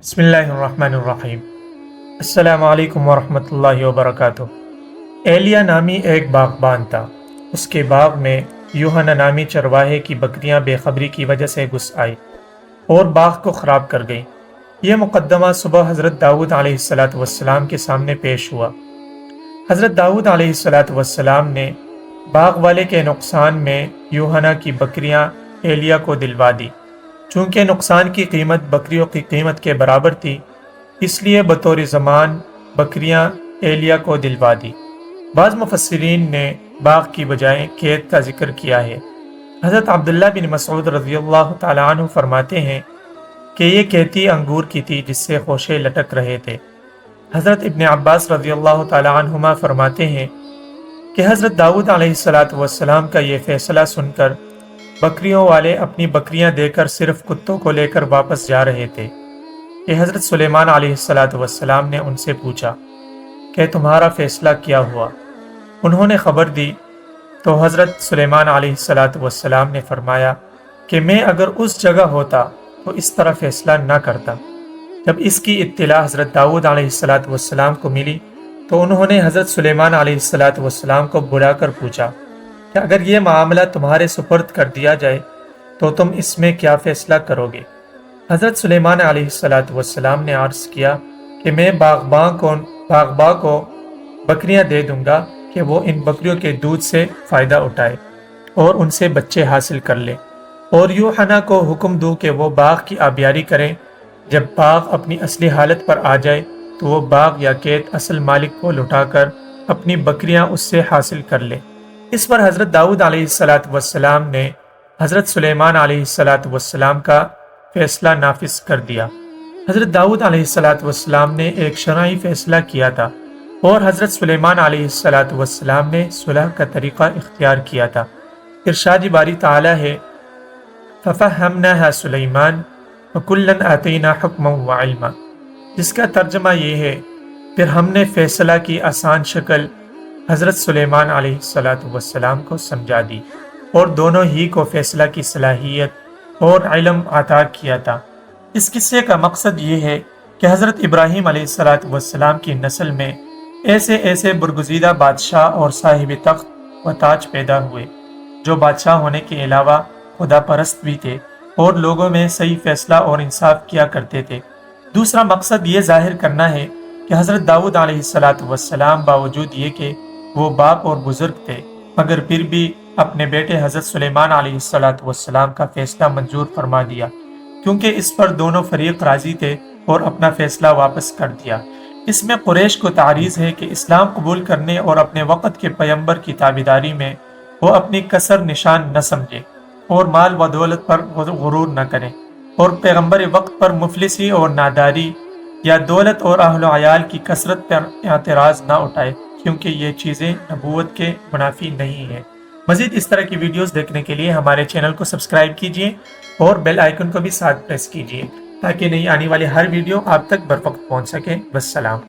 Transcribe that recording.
بسم اللہ الرحمن الرحیم۔ السلام علیکم ورحمۃ اللہ وبرکاتہ۔ ایلیا نامی ایک باغبان تھا۔ اس کے باغ میں یوحنا نامی چرواہے کی بکریاں بے خبری کی وجہ سے گھس آئی اور باغ کو خراب کر گئیں۔ یہ مقدمہ صبح حضرت داؤد علیہ السلام کے سامنے پیش ہوا۔ حضرت داؤد علیہ السلام نے باغ والے کے نقصان میں یوحنا کی بکریاں ایلیا کو دلوا دی۔ چونکہ نقصان کی قیمت بکریوں کی قیمت کے برابر تھی، اس لیے بطور ضمان بکریاں ایلیا کو دلوا دی۔ بعض مفسرین نے باغ کی بجائے کھیت کا ذکر کیا ہے۔ حضرت عبداللہ بن مسعود رضی اللہ تعالیٰ عنہ فرماتے ہیں کہ یہ کھیتی انگور کی تھی جس سے خوشے لٹک رہے تھے۔ حضرت ابن عباس رضی اللہ تعالیٰ عنہما فرماتے ہیں کہ حضرت داؤد علیہ السلام کا یہ فیصلہ سن کر بکریوں والے اپنی بکریاں دے کر صرف کتوں کو لے کر واپس جا رہے تھے کہ حضرت سلیمان علیہ السلام نے ان سے پوچھا کہ تمہارا فیصلہ کیا ہوا؟ انہوں نے خبر دی تو حضرت سلیمان علیہ السلام نے فرمایا کہ میں اگر اس جگہ ہوتا تو اس طرح فیصلہ نہ کرتا۔ جب اس کی اطلاع حضرت داؤد علیہ السلام کو ملی تو انہوں نے حضرت سلیمان علیہ السلام کو بلا کر پوچھا کہ اگر یہ معاملہ تمہارے سپرد کر دیا جائے تو تم اس میں کیا فیصلہ کرو گے؟ حضرت سلیمان علیہ السلام نے عرض کیا کہ میں باغباں کو بکریاں دے دوں گا کہ وہ ان بکریوں کے دودھ سے فائدہ اٹھائے اور ان سے بچے حاصل کر لے، اور یوحنا کو حکم دوں کہ وہ باغ کی آبیاری کریں۔ جب باغ اپنی اصلی حالت پر آ جائے تو وہ باغ یا کھیت اصل مالک کو لوٹا کر اپنی بکریاں اس سے حاصل کر لے۔ اس پر حضرت داؤد علیہ السلام نے حضرت سلیمان علیہ السلام کا فیصلہ نافذ کر دیا۔ حضرت داؤد علیہ السلام نے ایک شرعی فیصلہ کیا تھا اور حضرت سلیمان علیہ السلام نے صلح کا طریقہ اختیار کیا تھا۔ ارشاد باری تعالیٰ ہے فَفَهَّمْنَاهَا سُلَيْمَانَ وَكُلًّا آتَيْنَا حُکْمًا وَعِلْمًا، جس کا ترجمہ یہ ہے پھر ہم نے فیصلہ کی آسان شکل حضرت سلیمان علیہ السلام کو سمجھا دی اور دونوں ہی کو فیصلہ کی صلاحیت اور علم عطا کیا تھا۔ اس قصے کا مقصد یہ ہے کہ حضرت ابراہیم علیہ السلام کی نسل میں ایسے برگزیدہ بادشاہ اور صاحب تخت و تاج پیدا ہوئے جو بادشاہ ہونے کے علاوہ خدا پرست بھی تھے اور لوگوں میں صحیح فیصلہ اور انصاف کیا کرتے تھے۔ دوسرا مقصد یہ ظاہر کرنا ہے کہ حضرت داؤد علیہ السلام باوجود یہ کہ وہ باپ اور بزرگ تھے مگر پھر بھی اپنے بیٹے حضرت سلیمان علیہ السلام کا فیصلہ منظور فرما دیا، کیونکہ اس پر دونوں فریق راضی تھے اور اپنا فیصلہ واپس کر دیا۔ اس میں قریش کو تعریض ہے کہ اسلام قبول کرنے اور اپنے وقت کے پیغمبر کی تابعداری میں وہ اپنی کسر نشان نہ سمجھے اور مال و دولت پر غرور نہ کریں، اور پیغمبر وقت پر مفلسی اور ناداری یا دولت اور اہل و عیال کی کثرت پر اعتراض نہ اٹھائے، کیونکہ یہ چیزیں نبوت کے منافی نہیں ہیں۔ مزید اس طرح کی ویڈیوز دیکھنے کے لیے ہمارے چینل کو سبسکرائب کیجیے اور بیل آئیکن کو بھی ساتھ پریس کیجیے تاکہ نئی آنے والی ہر ویڈیو آپ تک بروقت پہنچ سکے۔ والسلام۔